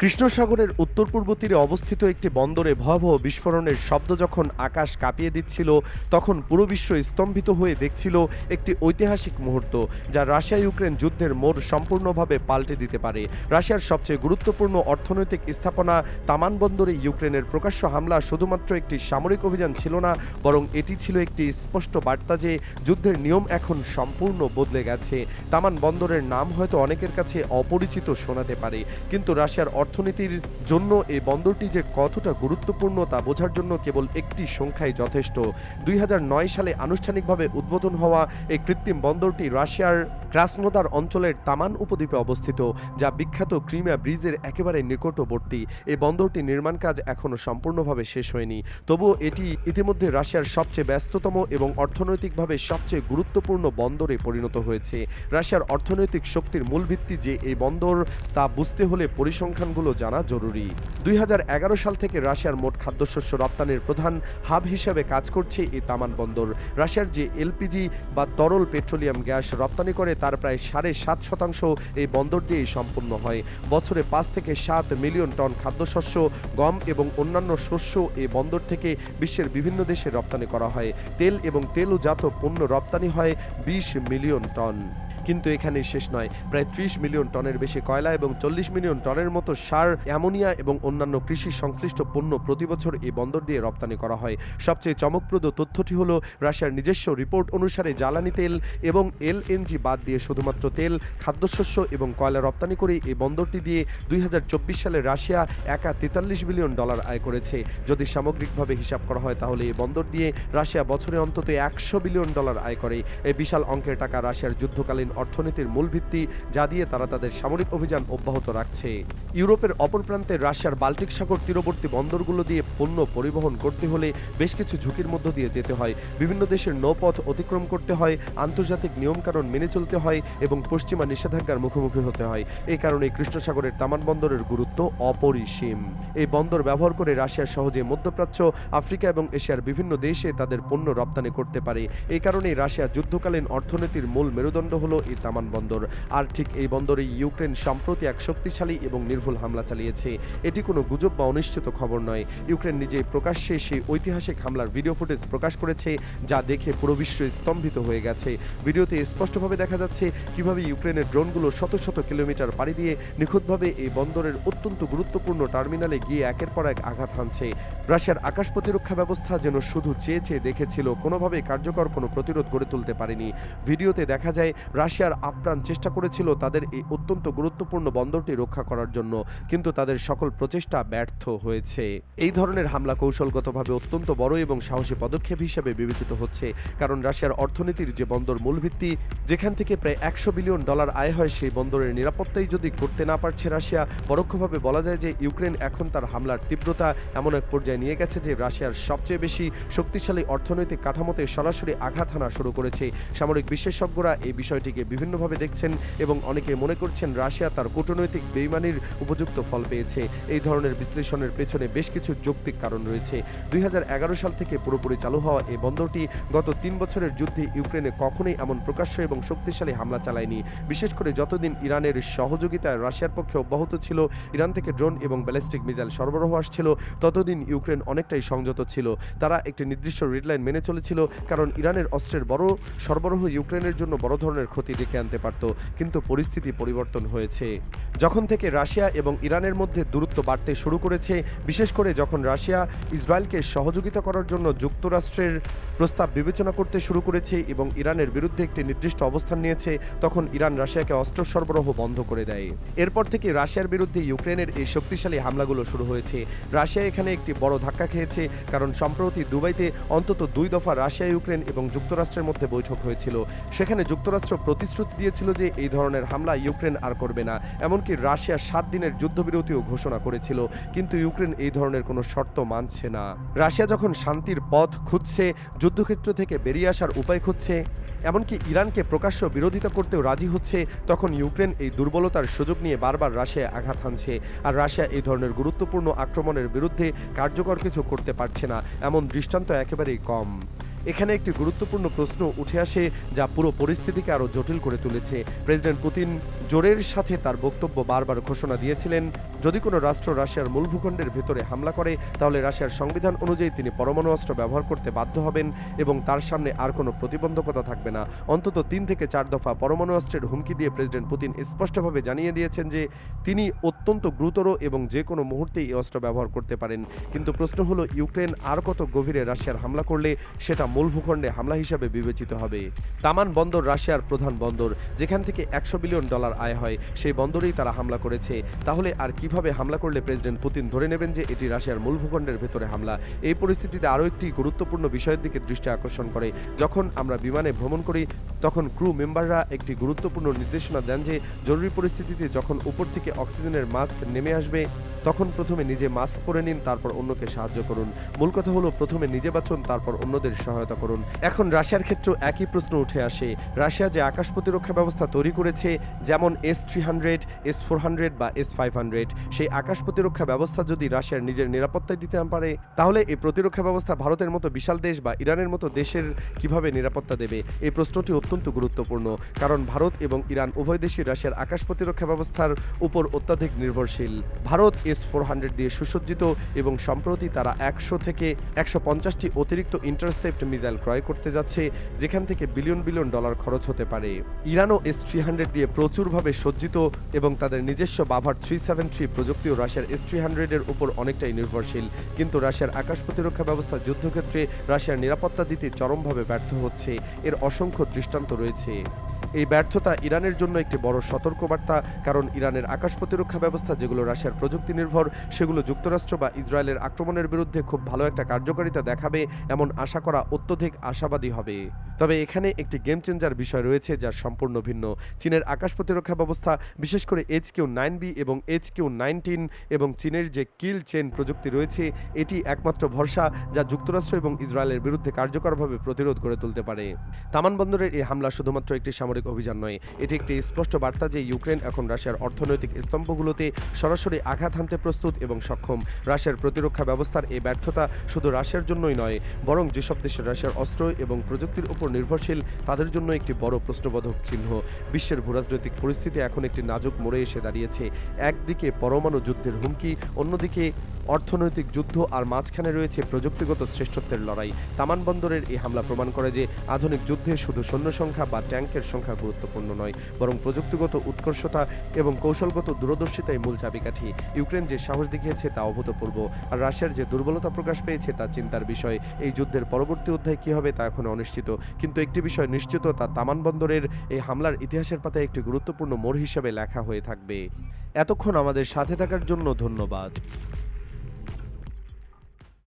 কৃষ্ণ সাগরের উত্তর পূর্ব তীরে অবস্থিত একটি বন্দরে ভয়াবহ বিস্ফোরণের শব্দ যখন আকাশ কাঁপিয়ে দিচ্ছিল, তখন পুরো বিশ্ব স্তম্ভিত হয়ে দেখছিল একটি ঐতিহাসিক মুহূর্ত যা রাশিয়া ইউক্রেন যুদ্ধের মোড় সম্পূর্ণভাবে পাল্টে দিতে পারে। রাশিয়ার সবচেয়ে গুরুত্বপূর্ণ অর্থনৈতিক স্থাপনা তামান বন্দরে ইউক্রেনের প্রকাশ্য হামলা শুধুমাত্র একটি সামরিক অভিযান ছিল না, বরং এটি ছিল একটি স্পষ্ট বার্তা যে যুদ্ধের নিয়ম এখন সম্পূর্ণ বদলে গেছে। তামান বন্দরের নাম হয়তো অনেকের কাছে অপরিচিত শোনাতে পারে, কিন্তু রাশিয়ার অর্থনীতির জন্য এই বন্দরটি যে কতটা গুরুত্বপূর্ণ তা বোঝার জন্য কেবল একটি সংখ্যাই যথেষ্ট। 2009 সালে আনুষ্ঠানিকভাবে উদ্বোধন হওয়া এই কৃত্রিম বন্দরটি রাশিয়ার ক্রাসনোদার অঞ্চলের তামান উপদ্বীপে অবস্থিত, যা বিখ্যাত ক্রিমিয়া ব্রিজের একেবারে নিকটবর্তী। এই বন্দরটি নির্মাণ কাজ এখনও সম্পূর্ণভাবে শেষ হয়নি, তবুও এটি ইতিমধ্যে রাশিয়ার সবচেয়ে ব্যস্ততম এবং অর্থনৈতিকভাবে সবচেয়ে গুরুত্বপূর্ণ বন্দরে পরিণত হয়েছে। রাশিয়ার অর্থনৈতিক শক্তির মূল ভিত্তি যে এই বন্দর, তা বুঝতে হলে পরিসংখ্যানগুলো জানা জরুরি। 2011 সাল থেকে রাশিয়ার মোট খাদ্যশস্য রপ্তানির প্রধান হাব হিসেবে কাজ করছে এই তামান বন্দর। রাশিয়ার যে এলপিজি বা তরল পেট্রোলিয়াম গ্যাস রপ্তানি করে তার প্রায় 7.5% এই বন্দর দিয়েই সম্পূর্ণ হয়। বছরে 5 থেকে 7 মিলিয়ন টন খাদ্যশস্য, গম এবং অন্যান্য শস্য এই বন্দর থেকে বিশ্বের বিভিন্ন দেশে রপ্তানি করা হয়। তেল এবং তেলজাত পণ্য রপ্তানি হয় 20 মিলিয়ন টন। কিন্তু এখানেই শেষ নয়, প্রায় 30 মিলিয়ন টনের বেশি কয়লা এবং 40 মিলিয়ন টনের মতো সার, অ্যামোনিয়া এবং অন্যান্য কৃষি সংশ্লিষ্ট পণ্য প্রতি বছর এই বন্দর দিয়ে রপ্তানি করা হয়। সবচেয়ে চমকপ্রদ তথ্যটি হলো রাশিয়ার নিজস্ব রিপোর্ট অনুসারে জ্বালানি তেল এবং এলএনজি বাদ দিয়ে শুধুমাত্র তেল, খাদ্যশস্য এবং কয়লা রপ্তানি করে এই বন্দরটি দিয়ে 2024 সালে রাশিয়া একা $43 বিলিয়ন আয় করেছে। যদি সামগ্রিকভাবে হিসাব করা হয় তাহলে এই বন্দর দিয়ে রাশিয়া বছরে অন্তত $100 বিলিয়ন আয় করে। এই বিশাল অঙ্কের টাকা রাশিয়ার যুদ্ধকালীন অর্থনীতির মূল ভিত্তি, যা দিয়ে তারা তাদের সামরিক অভিযান অব্যাহত রাখছে। ইউরোপের অপর প্রান্তে রাশিয়ার বাল্টিক সাগর তীরবর্তী বন্দরগুলো দিয়ে পণ্য পরিবহন করতে হলে বেশ কিছু ঝুঁকির মধ্য দিয়ে যেতে হয়। বিভিন্ন দেশের নৌপথ অতিক্রম করতে হয়, আন্তর্জাতিক নিয়মকানুন মেনে চলতে হয় এবং পশ্চিমা নিষেধাজ্ঞার মুখোমুখি হতে হয়। এই কারণে কৃষ্ণ সাগরের তামান বন্দরের গুরুত্ব অপরিসীম। এই বন্দর ব্যবহার করে রাশিয়া সহজে মধ্যপ্রাচ্য, আফ্রিকা এবং এশিয়ার বিভিন্ন দেশে তাদের পণ্য রপ্তানি করতে পারে। এই কারণেই রাশিয়া যুদ্ধকালীন অর্থনীতির মূল মেরুদণ্ড হলো এই তামান বন্দর। আর ঠিক এই বন্দরে ইউক্রেন সম্প্রতি এক শক্তিশালী এবং নির্ভুল হামলা চালিয়েছে। এটি কোনো গুজব বা অনিশ্চিত খবর নয়। ইউক্রেন নিজেই প্রকাশ্যে সেই ঐতিহাসিক হামলার ভিডিও ফুটেজ প্রকাশ করেছে, যা দেখে পুরো বিশ্ব স্তম্ভিত হয়ে গেছে। ভিডিওতে স্পষ্টভাবে দেখা যাচ্ছে কিভাবে ইউক্রেনের ড্রোনগুলো শত শত কিলোমিটার পাড়ি দিয়ে নিখুঁতভাবে এই বন্দরের অত্যন্ত গুরুত্বপূর্ণ টার্মিনালে গিয়ে একের পর এক আঘাত হানছে। রাশিয়ার আকাশ প্রতিরক্ষা ব্যবস্থা যেন শুধু চেয়ে চেয়ে দেখেছিল, কোনোভাবেই কার্যকর কোনো প্রতিরোধ গড়ে তুলতে পারেনি। ভিডিওতে দেখা যায় রাশিয়ার আপ্রাণ চেষ্টা করেছিল তাদের এই অত্যন্ত গুরুত্বপূর্ণ বন্দরটি রক্ষা করার জন্য, কিন্তু তাদের সকল প্রচেষ্টা ব্যর্থ হয়েছে। এই ধরনের হামলা কৌশলগতভাবে অত্যন্ত বড় এবং সাহসী পদক্ষেপ হিসেবে বিবেচিত হচ্ছে, কারণ রাশিয়ার অর্থনীতির যে বন্দর মূল ভিত্তি, যেখান থেকে প্রায় $100 বিলিয়ন আয় হয়, সেই বন্দরের নিরাপত্তাই যদি করতে না পারছে রাশিয়া, পরোক্ষভাবে বলা যায় যে ইউক্রেন এখন তার হামলার তীব্রতা এমন এক পর্যায়ে নিয়ে গেছে যে রাশিয়ার সবচেয়ে বেশি শক্তিশালী অর্থনৈতিক কাঠামোতে সরাসরি আঘাত হানা শুরু করেছে। সামরিক বিশেষজ্ঞরা এই বিষয়টিকে বিভিন্নভাবে দেখছেন এবং অনেকে মনে করছেন রাশিয়া তার কূটনৈতিক বেইমানির উপযুক্ত ফল পেয়েছে। এই ধরনের বিশ্লেষণের পেছনে বেশ কিছু যৌক্তিক কারণ রয়েছে। 2011 সাল থেকে পুরোপুরি চালু হওয়া এই বন্দরটি গত 3 বছরের যুদ্ধে ইউক্রেনে কখনোই এমন প্রকাশ্য এবং শক্তিশালী হামলা চালায়নি। বিশেষ করে যতদিন ইরানের সহযোগিতায় রাশিয়ার পক্ষে অব্যাহত ছিল, ইরান থেকে ড্রোন এবং ব্যালিস্টিক মিসাইল সরবরাহ আসছিল, ততদিন ইউক্রেন অনেকটাই সংযত ছিল। তারা একটি নির্দিষ্ট রেডলাইন মেনে চলেছিল, কারণ ইরানের অস্ত্রের বড় সরবরাহ ইউক্রেনের জন্য বড় ধরনের ক্ষতি ডেকে আনতে পারত। কিন্তু পরিস্থিতি পরিবর্তন হয়েছে যখন থেকে রাশিয়া এবং ইরানের মধ্যে দূরত্ব বাড়তে শুরু করেছে। বিশেষ করে যখন রাশিয়া ইসরায়েলকে সহযোগিতা করার জন্য যুক্তরাষ্ট্রের প্রস্তাব বিবেচনা করতে শুরু করেছে এবং ইরানের বিরুদ্ধে একটি নির্দিষ্ট অবস্থান নিয়েছে, তখন ইরান রাশিয়াকে অস্ত্র সরবরাহ বন্ধ করে দেয়। এরপর থেকে রাশিয়ার বিরুদ্ধে ইউক্রেনের এই শক্তিশালী হামলাগুলো শুরু হয়েছে। রাশিয়া এখানে একটি বড় ধাক্কা খেয়েছে, কারণ সম্প্রতি দুবাইতে অন্তত 2 দফা রাশিয়া, ইউক্রেন এবং যুক্তরাষ্ট্রের মধ্যে বৈঠক হয়েছিল। সেখানে যুক্তরাষ্ট্র প্রতিশ্রুতি দিয়েছিল যে এই ধরনের হামলা ইউক্রেন আর করবে না। এমনকি রাশিয়া 7 দিনের যুদ্ধবিরতিও ঘোষণা করেছিল, কিন্তু ইউক্রেন এই ধরনের কোনো শর্ত মানছে না। রাশিয়া যখন শান্তির পথ খুঁজছে, যুদ্ধক্ষেত্র থেকে বেরিয়ে আসার উপায় খুঁজছে, এমনকি ইরানকে প্রকাশ্য বিরোধিতা করতেও রাজি হচ্ছে, তখন ইউক্রেন এই দুর্বলতার সুযোগ নিয়ে বারবার রাশিয়ায় আঘাত হানছে। আর রাশিয়া এই ধরনের গুরুত্বপূর্ণ আক্রমণের বিরুদ্ধে কার্যকর কিছু করতে পারছে না, এমন দৃষ্টান্ত একেবারেই কম। এখানে একটি গুরুত্বপূর্ণ প্রশ্ন উঠে আসে যা পুরো পরিস্থিতিকে আরও জটিল করে তুলেছে। প্রেসিডেন্ট পুতিন জোরের সাথে তার বক্তব্য বারবার ঘোষণা দিয়েছিলেন, যদি কোনো রাষ্ট্র রাশিয়ার মূল ভূখণ্ডের ভেতরে হামলা করে তাহলে রাশিয়ার সংবিধান অনুযায়ী তিনি পরমাণু অস্ত্র ব্যবহার করতে বাধ্য হবেন এবং তার সামনে আর কোনো প্রতিবন্ধকতা থাকবে না। অন্তত 3 থেকে 4 দফা পরমাণু অস্ত্রের হুমকি দিয়ে প্রেসিডেন্ট পুতিন স্পষ্টভাবে জানিয়ে দিয়েছেন যে তিনি অত্যন্ত গুরুতর এবং যে কোনো মুহূর্তেই এই অস্ত্র ব্যবহার করতে পারেন। কিন্তু প্রশ্ন হলো, ইউক্রেন আর কত গভীরে রাশিয়ার হামলা করলে সেটা মূল ভূখণ্ডে হামলা হিসাবে বিবেচিত হবে? তামান বন্দর রাশিয়ার প্রধান বন্দর, যেখান থেকে $100 বিলিয়ন আয় হয়, সেই বন্দরেই তারা হামলা করেছে। তাহলে আর কিভাবে হামলা করলে প্রেসিডেন্ট পুতিন ধরে নেবেন যে এটি রাশিয়ার মূল ভূখণ্ডের ভেতরে হামলা? এই পরিস্থিতিতে আরও একটি গুরুত্বপূর্ণ বিষয়ের দিকে দৃষ্টি আকর্ষণ করে। যখন আমরা বিমানে ভ্রমণ করি তখন ক্রু মেম্বাররা একটি গুরুত্বপূর্ণ নির্দেশনা দেন যে জরুরি পরিস্থিতিতে যখন উপর থেকে অক্সিজেনের মাস্ক নেমে আসবে তখন প্রথমে নিজে মাস্ক পরে নিন, তারপর অন্যকে সাহায্য করুন। মূল কথা হলো প্রথমে নিজে বাঁচুন, তারপর অন্যদের সহায়তা করুন। এখন রাশিয়ার ক্ষেত্রেও একই প্রশ্ন উঠে আসে। রাশিয়া যে আকাশ প্রতিরক্ষা ব্যবস্থা তৈরি করেছে, যেমন S-300, S-400 বা S-500, সেই আকাশ প্রতিরক্ষা ব্যবস্থা যদি রাশিয়ার নিজের নিরাপত্তায় দিতে না পারে তাহলে এই প্রতিরক্ষা ব্যবস্থা ভারতের মতো বিশাল দেশ বা ইরানের মতো দেশের কিভাবে নিরাপত্তা দেবে? এই প্রশ্নটি অত্যন্ত গুরুত্বপূর্ণ, কারণ ভারত এবং ইরান উভয় দেশই রাশিয়ার আকাশ প্রতিরক্ষা ব্যবস্থার উপর অত্যাধিক নির্ভরশীল। ভারত S-400 দিয়ে সুসজ্জিত এবং সম্প্রতি তারা 100 থেকে 150টি অতিরিক্ত ইন্টারসেপ্ট মিসাইল ক্রয় করতে যাচ্ছে, যেখান থেকে বিলিয়ন বিলিয়ন ডলার খরচ হতে পারে। ইরানও S-300 দিয়ে প্রচুরভাবে সজ্জিত এবং তাদের নিজস্ব বাভার 373 প্রযুক্তিও রাশিয়ার S-300 এর উপর অনেকটাই নির্ভরশীল। কিন্তু রাশিয়ার আকাশ প্রতিরক্ষা ব্যবস্থা যুদ্ধক্ষেত্রে রাশিয়ার নিরাপত্তা দিতে চরমভাবে ব্যর্থ হচ্ছে। এর অসংখ্য দৃষ্টান্ত রয়েছে। এই ব্যর্থতা ইরানের জন্য একটি বড় সতর্কবার্তা, কারণ ইরানের আকাশ প্রতিরক্ষা ব্যবস্থা যেগুলো রাশিয়ার প্রযুক্তি নির্ভর, সেগুলো যুক্তরাষ্ট্র বা ইসরায়েলের আক্রমণের বিরুদ্ধে খুব ভালো একটা কার্যকারিতা দেখাবে এমন আশা করা অত্যধিক আশাবাদী হবে। তবে এখানে একটি গেম চেঞ্জার বিষয় রয়েছে যা সম্পূর্ণ ভিন্ন। চীনের আকাশ প্রতিরক্ষা ব্যবস্থা, বিশেষ করে HQ-9B এবং HQ-19 এবং চীনের যে কিল চেন প্রযুক্তি রয়েছে, এটি একমাত্র ভরসা যা যুক্তরাষ্ট্র এবং ইসরায়েলের বিরুদ্ধে কার্যকরভাবে প্রতিরোধ করে তুলতে পারে। তামান বন্দরের এই হামলা শুধুমাত্র একটি সামরিক অভিযান নয়, এটি একটি স্পষ্ট বার্তা যে ইউক্রেন এখন রাশিয়ার অর্থনৈতিক স্তম্ভগুলোতে সরাসরি আঘাত হানতে প্রস্তুত এবং সক্ষম। রাশিয়ার প্রতিরক্ষা ব্যবস্থার এই ব্যর্থতা শুধু রাশিয়ার জন্যই নয়, বরং যেসব দেশের রাশিয়ার অস্ত্র এবং প্রযুক্তির উপর নির্ভরশীল তাদের জন্য একটি বড় প্রশ্নবোধক চিহ্ন। বিশ্বের ভূরাজনৈতিক পরিস্থিতি এখন একটি নাজুক মোড়ে এসে দাঁড়িয়েছে। একদিকে পরমাণু যুদ্ধের হুমকি, অন্যদিকে অর্থনৈতিক যুদ্ধ, আর মাঝখানে রয়েছে প্রযুক্তিগত শ্রেষ্ঠত্বের লড়াই। তামান বন্দরের এই হামলা প্রমাণ করে যে আধুনিক যুদ্ধে শুধু সৈন্য সংখ্যা বা ট্যাঙ্কের সংখ্যা গুরুত্বপূর্ণ নয়, বরং প্রযুক্তিগত উৎকর্ষতা এবং কৌশলগত দূরদর্শিতাই মূল চাবিকাঠি। ইউক্রেন যে সাহস দেখিয়েছে তা অভূতপূর্ব, আর রাশিয়ার যে দুর্বলতা প্রকাশ পেয়েছে তা চিন্তার বিষয়। এই যুদ্ধের পরবর্তী অধ্যায় কী হবে তা এখনো অনিশ্চিত, কিন্তু একটি বিষয় নিশ্চিত, তা তামান বন্দরের এই হামলার ইতিহাসের পাতায় একটি গুরুত্বপূর্ণ মোড় হিসেবে লেখা হয়ে থাকবে। এতক্ষণ আমাদের সাথে থাকার জন্য ধন্যবাদ।